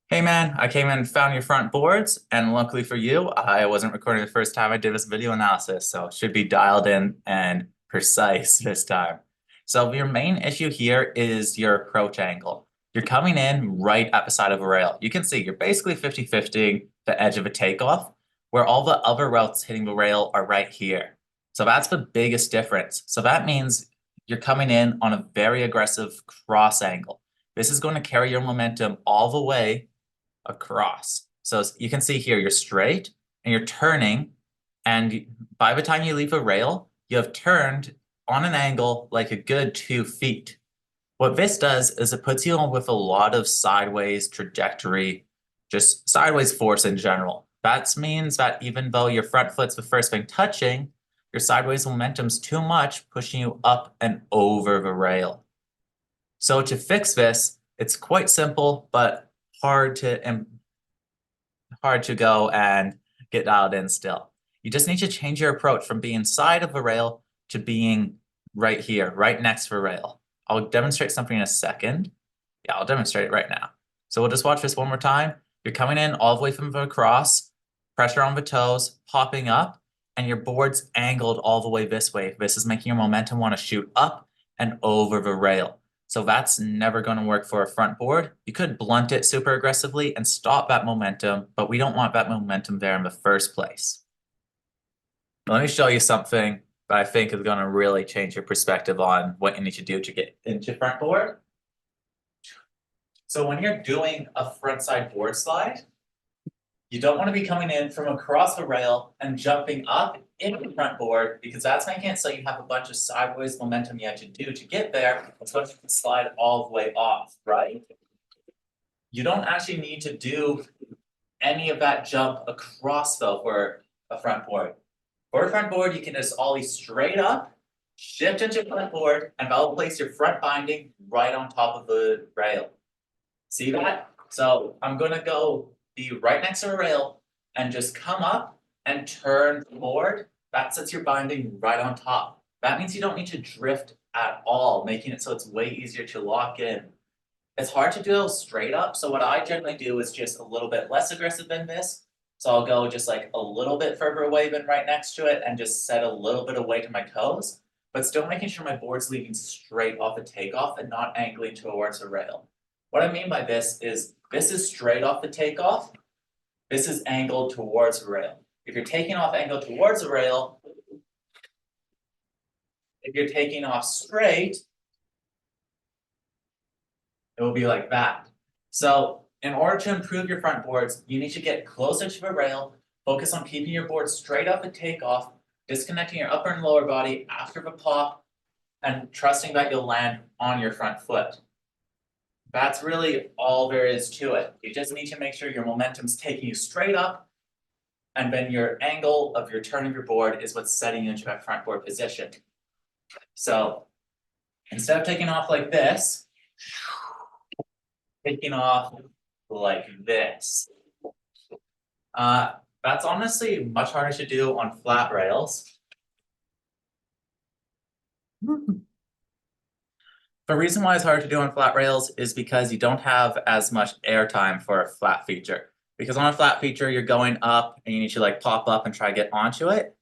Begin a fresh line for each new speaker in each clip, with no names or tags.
Hey man, I came in and found your front boards, and luckily for you, I wasn't recording the first time I did this video analysis, so it should be dialed in and precise this time. So your main issue here is your approach angle. You're coming in right at the side of a rail. You can see you're basically 50-50 the edge of a takeoff, where all the other routes hitting the rail are right here. So that's the biggest difference. So that means you're coming in on a very aggressive cross angle. This is going to carry your momentum all the way across. So you can see here, you're straight and you're turning. And by the time you leave a rail, you have turned on an angle like a good 2 feet. What this does is it puts you on with a lot of sideways trajectory, just sideways force in general. That means that even though your front foot's the first thing touching, your sideways momentum's too much, pushing you up and over the rail. So to fix this, it's quite simple, but hard to hard to go and get dialed in still. You just need to change your approach from being side of a rail to being right here, right next to a rail. I'll demonstrate something in a second. Yeah, I'll demonstrate it right now. So we'll just watch this one more time. You're coming in all the way from the cross, pressure on the toes, popping up, and your board's angled all the way this way. This is making your momentum want to shoot up and over the rail. So that's never going to work for a front board. You could blunt it super aggressively and stop that momentum, but we don't want that momentum there in the first place. Let me show you something that I think is going to really change your perspective on what you need to do to get into front board. So when you're doing a front side board slide, you don't want to be coming in from across the rail and jumping up into the front board because that's making it so you have a bunch of sideways momentum you have to do to get there, so you can slide all the way off, right? You don't actually need to do any of that jump across though for a front board. For a front board, you can just ollie straight up, shift into front board, and that'll place your front binding right on top of the rail. See that? So I'm gonna go be right next to a rail and just come up and turn forward. That sets your binding right on top. That means you don't need to drift at all, making it so it's way easier to lock in. It's hard to do straight up, so what I generally do is just a little bit less aggressive than this. So I'll go just like a little bit further away than right next to it and just set a little bit away to my toes, but still making sure my board's leaving straight off the takeoff and not angling towards the rail. What I mean by this is straight off the takeoff. This is angled towards the rail. If you're taking off angled towards the rail, if you're taking off straight, it will be like that. So in order to improve your front boards, you need to get closer to the rail, focus on keeping your board straight off the takeoff, disconnecting your upper and lower body after the pop, and trusting that you'll land on your front foot. That's really all there is to it. You just need to make sure your momentum's taking you straight up, and then your angle of your turn of your board is what's setting you into that front board position. So instead of taking off like this, taking off like this. That's honestly much harder to do on flat rails. The reason why it's hard to do on flat rails is because you don't have as much airtime for a flat feature. Because on a flat feature, you're going up and you need to like pop up and try to get onto it.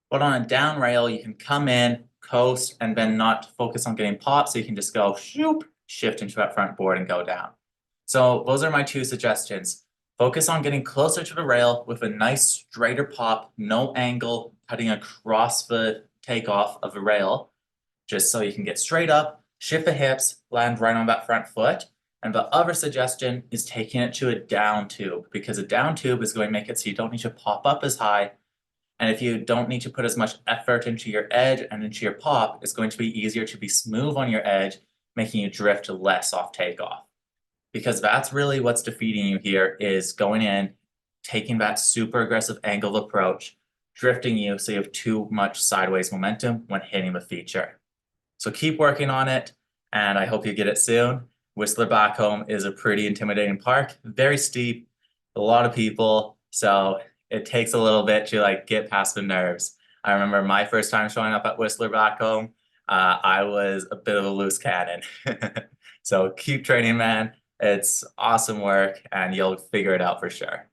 But on a down rail, you can come in, coast, and then not focus on getting popped. So you can just go shoop, shift into that front board and go down. So those are my two suggestions. Focus on getting closer to the rail with a nice straighter pop, no angle, cutting across the takeoff of the rail, just so you can get straight up, shift the hips, land right on that front foot. And the other suggestion is taking it to a down tube, because a down tube is going to make it so you don't need to pop up as high. And if you don't need to put as much effort into your edge and into your pop, it's going to be easier to be smooth on your edge, making you drift less off takeoff. Because that's really what's defeating you here, is going in, taking that super aggressive angled approach, drifting you so you have too much sideways momentum when hitting the feature. So keep working on it, and I hope you get it soon. Whistler Back Home is a pretty intimidating park, very steep, a lot of people, so it takes a little bit to like get past the nerves. I remember my first time showing up at Whistler Back Home, I was a bit of a loose cannon. So keep training, man. It's awesome work and you'll figure it out for sure.